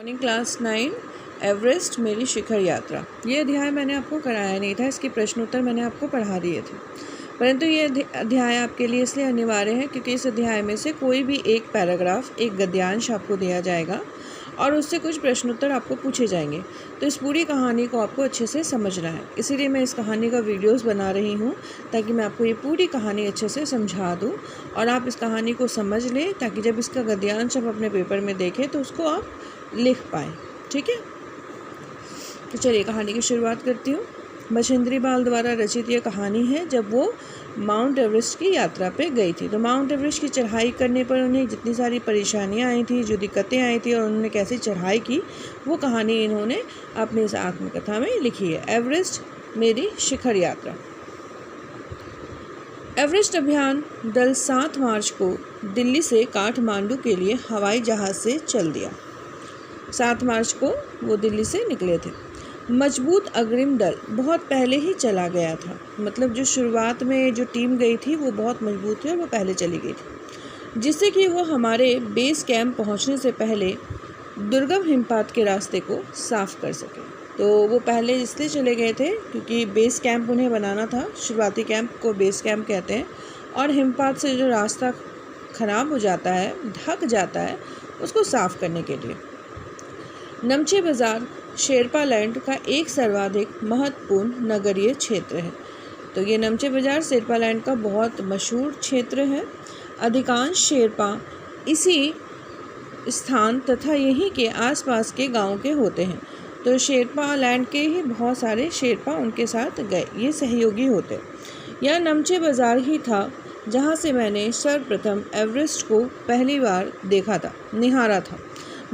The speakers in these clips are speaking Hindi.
मॉर्निंग क्लास 9 एवरेस्ट मेरी शिखर यात्रा। ये अध्याय मैंने आपको कराया नहीं था, इसके प्रश्नोत्तर मैंने आपको पढ़ा दिए थे, परंतु ये अध्याय आपके लिए इसलिए अनिवार्य है क्योंकि इस अध्याय में से कोई भी एक पैराग्राफ, एक गद्यांश आपको दिया जाएगा और उससे कुछ प्रश्नोत्तर आपको पूछे जाएंगे। तो इस पूरी कहानी को आपको अच्छे से समझना है, इसीलिए मैं इस कहानी का वीडियोस बना रही हूँ ताकि मैं आपको ये पूरी कहानी अच्छे से समझा दूँ और आप इस कहानी को समझ लें, ताकि जब इसका गद्यांश आप अपने पेपर में देखें तो उसको आप लिख पाएँ। ठीक है, तो चलिए कहानी की शुरुआत करती हूँ। बछेंद्री पाल द्वारा रचित यह कहानी है जब वो माउंट एवरेस्ट की यात्रा पे गई थी। तो माउंट एवरेस्ट की चढ़ाई करने पर उन्हें जितनी सारी परेशानियां आई थी, जो दिक्कतें आई थी और उन्होंने कैसे चढ़ाई की, वो कहानी इन्होंने अपनी इस आत्मकथा में लिखी है। एवरेस्ट मेरी शिखर यात्रा। एवरेस्ट अभियान दल 7 मार्च को दिल्ली से काठमांडू के लिए हवाई जहाज़ से चल दिया। 7 मार्च को वो दिल्ली से निकले थे। मजबूत अग्रिम दल बहुत पहले ही चला गया था, मतलब जो शुरुआत में जो टीम गई थी वो बहुत मजबूत थी और वो पहले चली गई थी, जिससे कि वो हमारे बेस कैंप पहुंचने से पहले दुर्गम हिमपात के रास्ते को साफ़ कर सके। तो वो पहले इसलिए चले गए थे क्योंकि बेस कैंप उन्हें बनाना था। शुरुआती कैंप को बेस कैंप कहते हैं, और हिमपात से जो रास्ता ख़राब हो जाता है, ढक जाता है, उसको साफ़ करने के लिए। नमचे बाज़ार शेरपा लैंड का एक सर्वाधिक महत्वपूर्ण नगरीय क्षेत्र है। तो ये नमचे बाज़ार शेरपा लैंड का बहुत मशहूर क्षेत्र है। अधिकांश शेरपा इसी स्थान तथा यहीं के आसपास के गांव के होते हैं। तो शेरपा लैंड के ही बहुत सारे शेरपा उनके साथ गए, ये सहयोगी होते। यह नमचे बाज़ार ही था जहाँ से मैंने सर्वप्रथम एवरेस्ट को पहली बार देखा था, निहारा था,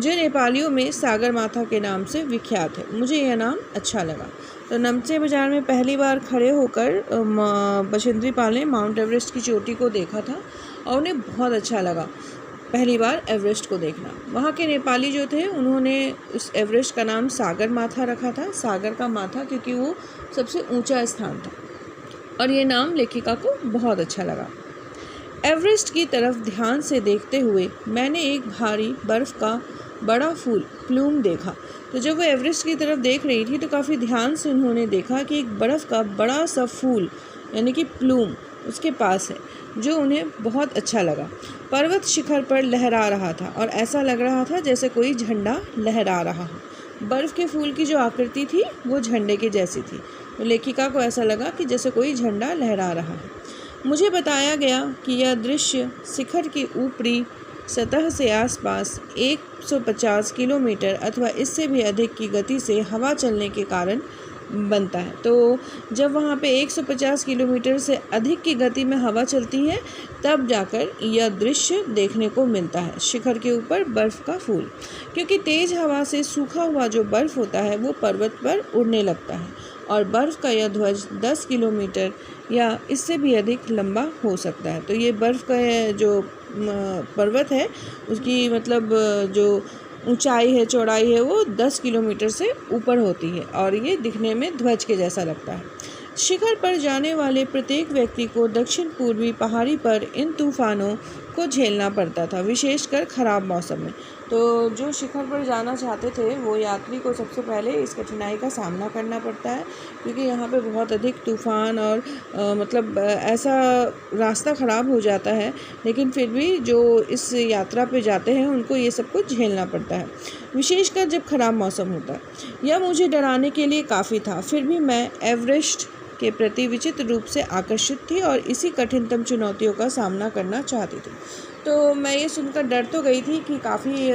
जो नेपालियों में सागर माथा के नाम से विख्यात है। मुझे यह नाम अच्छा लगा। तो नमचे बाज़ार में पहली बार खड़े होकर बछेंद्री पाल ने माउंट एवरेस्ट की चोटी को देखा था और उन्हें बहुत अच्छा लगा पहली बार एवरेस्ट को देखना। वहाँ के नेपाली जो थे उन्होंने उस एवरेस्ट का नाम सागर माथा रखा था, सागर का माथा, क्योंकि वो सबसे ऊंचा स्थान था और ये नाम लेखिका को बहुत अच्छा लगा। एवरेस्ट की तरफ ध्यान से देखते हुए मैंने एक भारी बर्फ़ का बड़ा फूल प्लूम देखा। तो जब वो एवरेस्ट की तरफ देख रही थी तो काफ़ी ध्यान से उन्होंने देखा कि एक बर्फ़ का बड़ा सा फूल यानी कि प्लूम उसके पास है, जो उन्हें बहुत अच्छा लगा। पर्वत शिखर पर लहरा रहा था और ऐसा लग रहा था जैसे कोई झंडा लहरा रहा हो। बर्फ़ के फूल की जो आकृति थी वो झंडे के जैसी थी। तो लेखिका को ऐसा लगा कि जैसे कोई झंडा लहरा रहा है। मुझे बताया गया कि यह दृश्य शिखर की ऊपरी सतह से आसपास 150 किलोमीटर अथवा इससे भी अधिक की गति से हवा चलने के कारण बनता है। तो जब वहाँ पे 150 किलोमीटर से अधिक की गति में हवा चलती है तब जाकर यह दृश्य देखने को मिलता है, शिखर के ऊपर बर्फ़ का फूल। क्योंकि तेज़ हवा से सूखा हुआ जो बर्फ़ होता है वो पर्वत पर उड़ने लगता है और बर्फ़ का यह ध्वज 10 किलोमीटर या इससे भी अधिक लंबा हो सकता है। तो ये बर्फ़ का जो पर्वत है उसकी मतलब जो ऊंचाई है, चौड़ाई है, वो 10 किलोमीटर से ऊपर होती है और ये दिखने में ध्वज के जैसा लगता है। शिखर पर जाने वाले प्रत्येक व्यक्ति को दक्षिण पूर्वी पहाड़ी पर इन तूफानों को झेलना पड़ता था, विशेषकर ख़राब मौसम में। तो जो शिखर पर जाना चाहते थे वो यात्री को सबसे पहले इस कठिनाई का सामना करना पड़ता है, क्योंकि यहाँ पे बहुत अधिक तूफ़ान और मतलब ऐसा रास्ता ख़राब हो जाता है, लेकिन फिर भी जो इस यात्रा पे जाते हैं उनको ये सब कुछ झेलना पड़ता है, विशेषकर जब ख़राब मौसम होता है। यह मुझे डराने के लिए काफ़ी था, फिर भी मैं एवरेस्ट के प्रति विचित्र रूप से आकर्षित थी और इसी कठिनतम चुनौतियों का सामना करना चाहती थी। तो मैं ये सुनकर डर तो गई थी कि काफ़ी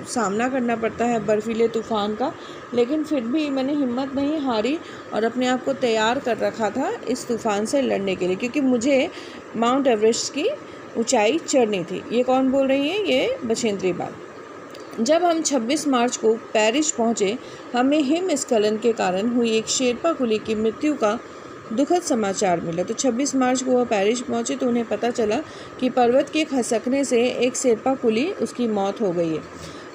सामना करना पड़ता है बर्फीले तूफ़ान का, लेकिन फिर भी मैंने हिम्मत नहीं हारी और अपने आप को तैयार कर रखा था इस तूफ़ान से लड़ने के लिए, क्योंकि मुझे माउंट एवरेस्ट की ऊंचाई चढ़नी थी। ये कौन बोल रही है? ये बछेंद्री पाल। जब हम 26 मार्च को पेरिस पहुँचे, हमें हिमस्खलन के कारण हुई एक शेरपा कुली की मृत्यु का दुखद समाचार मिला। तो 26 मार्च को वह पेरिस पहुँचे तो उन्हें पता चला कि पर्वत के खसकने से एक शेरपा कुली उसकी मौत हो गई है।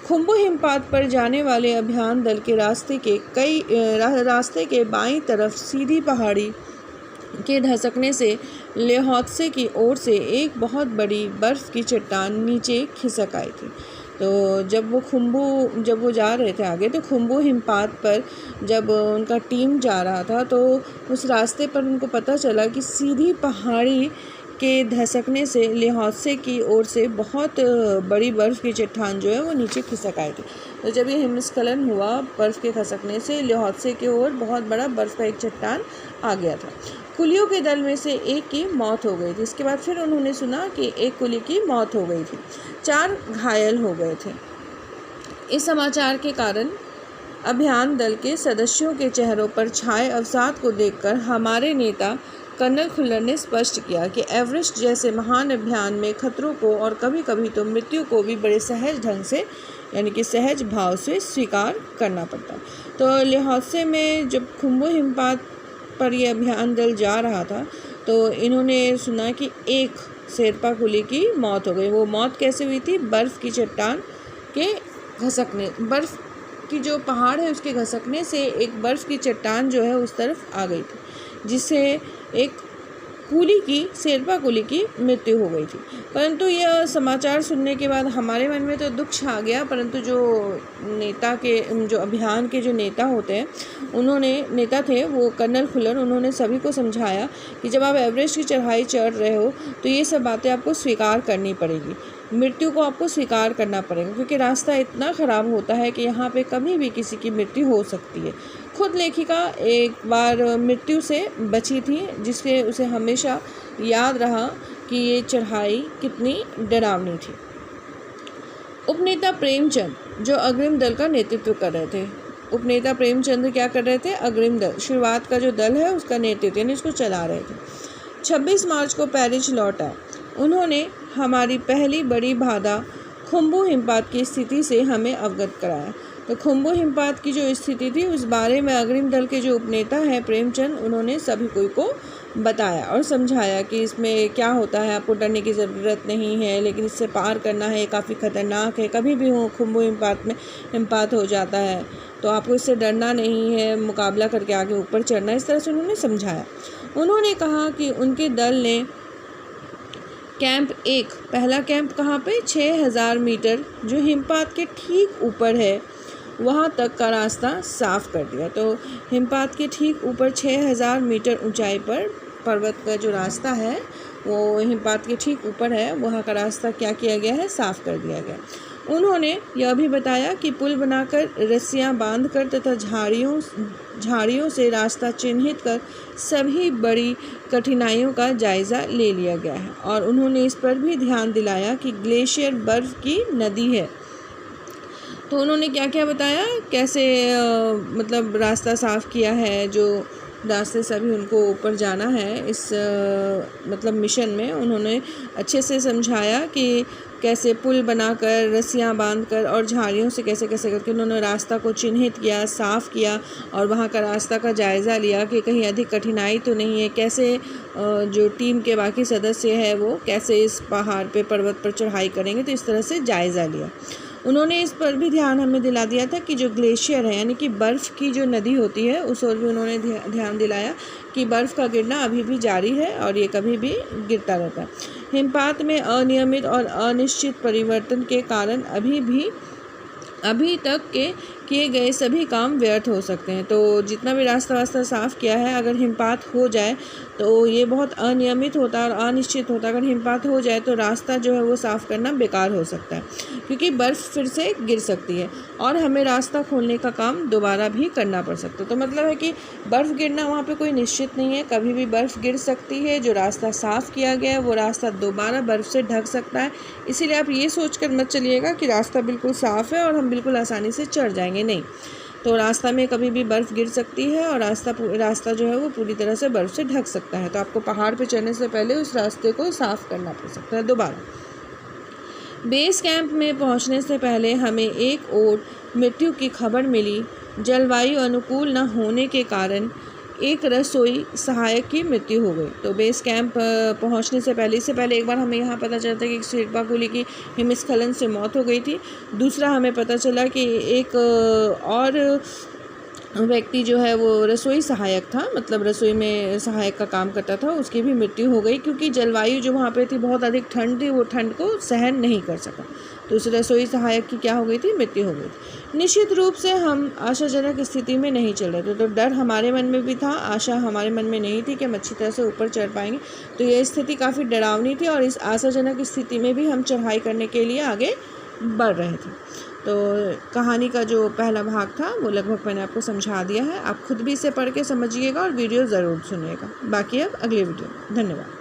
खुम्बू हिमपात पर जाने वाले अभियान दल के रास्ते के बाईं तरफ सीधी पहाड़ी के धसकने से लेहौत्से की ओर से एक बहुत बड़ी बर्फ़ की चट्टान नीचे खिसक आई थी। तो जब वो जा रहे थे आगे, तो खुम्बू हिमपात पर जब उनका टीम जा रहा था तो उस रास्ते पर उनको पता चला कि सीधी पहाड़ी के धसकने से ल्होत्से की ओर से बहुत बड़ी बर्फ़ की चट्टान जो है वो नीचे खिसक आई थी। तो जब ये हिमस्खलन हुआ बर्फ़ के खसकने से, ल्होत्से की ओर बहुत बड़ा बर्फ़ का एक चट्टान आ गया था। कुलियों के दल में से एक की मौत हो गई थी। इसके बाद फिर उन्होंने सुना कि एक कुली की मौत हो गई थी, 4 घायल हो गए थे। इस समाचार के कारण अभियान दल के सदस्यों के चेहरों पर छाए अवसाद को देखकर हमारे नेता कर्नल खुल्लर ने स्पष्ट किया कि एवरेस्ट जैसे महान अभियान में खतरों को और कभी कभी तो मृत्यु को भी बड़े सहज ढंग से, यानी कि सहज भाव से स्वीकार करना पड़ता। तो ल्होत्से में जब खुम्बू हिमपात पर यह अभियान दल जा रहा था तो इन्होंने सुना कि एक शेरपा कुली की मौत हो गई। वो मौत कैसे हुई थी? बर्फ़ की चट्टान के घसकने, बर्फ़ की जो पहाड़ है उसके घसकने से एक बर्फ़ की चट्टान जो है उस तरफ आ गई थी, जिससे एक शेरपा कुली की मृत्यु हो गई थी। परंतु यह समाचार सुनने के बाद हमारे मन में तो दुख छा गया, परंतु जो अभियान के जो नेता थे वो कर्नल खुल्लर, उन्होंने सभी को समझाया कि जब आप एवरेस्ट की चढ़ाई चढ़ रहे हो तो ये सब बातें आपको स्वीकार करनी पड़ेगी, मृत्यु को आपको स्वीकार करना पड़ेगा, क्योंकि रास्ता इतना ख़राब होता है कि यहाँ पे कभी भी किसी की मृत्यु हो सकती है। खुद लेखिका एक बार मृत्यु से बची थी, जिससे उसे हमेशा याद रहा कि ये चढ़ाई कितनी डरावनी थी। उपनेता प्रेमचंद जो अग्रिम दल का नेतृत्व कर रहे थे, उपनेता प्रेमचंद क्या कर रहे थे? अग्रिम दल, शुरुआत का जो दल है उसका नेतृत्व, यानी इसको चला रहे थे। 26 मार्च को पेरिस लौट आए। उन्होंने हमारी पहली बड़ी बाधा खुम्बू हिमपात की स्थिति से हमें अवगत कराया। तो खुम्बू हिमपात की जो स्थिति थी उस बारे में अग्रिम दल के जो उपनेता हैं प्रेमचंद, उन्होंने सभी को बताया और समझाया कि इसमें क्या होता है, आपको डरने की ज़रूरत नहीं है, लेकिन इससे पार करना है, काफ़ी ख़तरनाक है, कभी भी खुम्बू हिमपात हो जाता है तो आपको इससे डरना नहीं है, मुकाबला करके आगे ऊपर चढ़ना। इस तरह से उन्होंने समझाया। उन्होंने कहा कि उनके दल ने कैंप 1, पहला कैंप कहाँ पे? 6000 मीटर जो हिमपात के ठीक ऊपर है वहाँ तक का रास्ता साफ़ कर दिया। तो हिमपात के ठीक ऊपर 6000 मीटर ऊंचाई पर पर्वत का जो रास्ता है वो हिमपात के ठीक ऊपर है, वहाँ का रास्ता क्या किया गया है? साफ़ कर दिया गया। उन्होंने यह भी बताया कि पुल बनाकर, रस्सियाँ बांधकर तथा झाड़ियों से रास्ता चिन्हित कर सभी बड़ी कठिनाइयों का जायज़ा ले लिया गया है। और उन्होंने इस पर भी ध्यान दिलाया कि ग्लेशियर बर्फ़ की नदी है। तो उन्होंने क्या क्या बताया, कैसे मतलब रास्ता साफ़ किया है, जो रास्ते से अभी उनको ऊपर जाना है इस मतलब मिशन में। उन्होंने अच्छे से समझाया कि कैसे पुल बनाकर, रस्सियाँ बांधकर और झाड़ियों से कैसे कैसे करके उन्होंने रास्ता को चिन्हित किया, साफ़ किया और वहाँ का रास्ता का जायज़ा लिया कि कहीं अधिक कठिनाई तो नहीं है, कैसे जो टीम के बाकी सदस्य है वो कैसे इस पहाड़ पे, पर्वत पर चढ़ाई करेंगे, तो इस तरह से जायज़ा लिया। उन्होंने इस पर भी ध्यान हमें दिला दिया था कि जो ग्लेशियर है, यानी कि बर्फ़ की जो नदी होती है, उस ओर भी उन्होंने ध्यान दिलाया कि बर्फ़ का गिरना अभी भी जारी है और ये कभी भी गिरता रहता है। हिमपात में अनियमित और अनिश्चित परिवर्तन के कारण अभी तक के किए गए सभी काम व्यर्थ हो सकते हैं। तो जितना भी रास्ता साफ़ किया है, अगर हिमपात हो जाए तो ये बहुत अनियमित होता है और अनिश्चित होता है। अगर हिमपात हो जाए तो रास्ता जो है वो साफ़ करना बेकार हो सकता है, क्योंकि बर्फ़ फिर से गिर सकती है और हमें रास्ता खोलने का काम दोबारा भी करना पड़ सकता है। तो मतलब है कि बर्फ़ गिरना वहाँ पे कोई निश्चित नहीं है, कभी भी बर्फ़ गिर सकती है। जो रास्ता साफ़ किया गया है वो रास्ता दोबारा बर्फ़ से ढक सकता है। इसीलिए आप ये सोच कर मत चलिएगा कि रास्ता बिल्कुल साफ़ है और हम बिल्कुल आसानी से चढ़ जाएंगे, नहीं। तो रास्ता में कभी भी बर्फ़ गिर सकती है और रास्ता जो है वो पूरी तरह से बर्फ़ से ढक सकता है। तो आपको पहाड़ पे चढ़ने से पहले उस रास्ते को साफ़ करना पड़ सकता है दोबारा। बेस कैंप में पहुंचने से पहले हमें एक और मृत्यु की खबर मिली। जलवायु अनुकूल न होने के कारण एक रसोई सहायक की मृत्यु हो गई। तो बेस कैंप पहुंचने से पहले, इससे पहले एक बार हमें यहाँ पता चलता है कि शेरपा कुली की हिमस्खलन से मौत हो गई थी। दूसरा हमें पता चला कि एक और व्यक्ति जो है वो रसोई सहायक था, मतलब रसोई में सहायक का काम करता था, उसकी भी मृत्यु हो गई क्योंकि जलवायु जो वहाँ पे थी बहुत अधिक ठंड थी, वो ठंड को सहन नहीं कर सका। तो उस रसोई सहायक की क्या हो गई थी, मृत्यु हो गई थी। निश्चित रूप से हम आशाजनक स्थिति में नहीं चल रहे थे, तो डर हमारे मन में भी था, आशा हमारे मन में नहीं थी कि हम अच्छी तरह से ऊपर चढ़ पाएंगे। तो ये स्थिति काफ़ी डरावनी थी और इस आशाजनक स्थिति में भी हम चढ़ाई करने के लिए आगे बढ़ रहे थे। तो कहानी का जो पहला भाग था वो लगभग मैंने आपको समझा दिया है। आप खुद भी इसे पढ़ के समझिएगा और वीडियो ज़रूर सुनिएगा। बाकी अब अगले वीडियो में। धन्यवाद।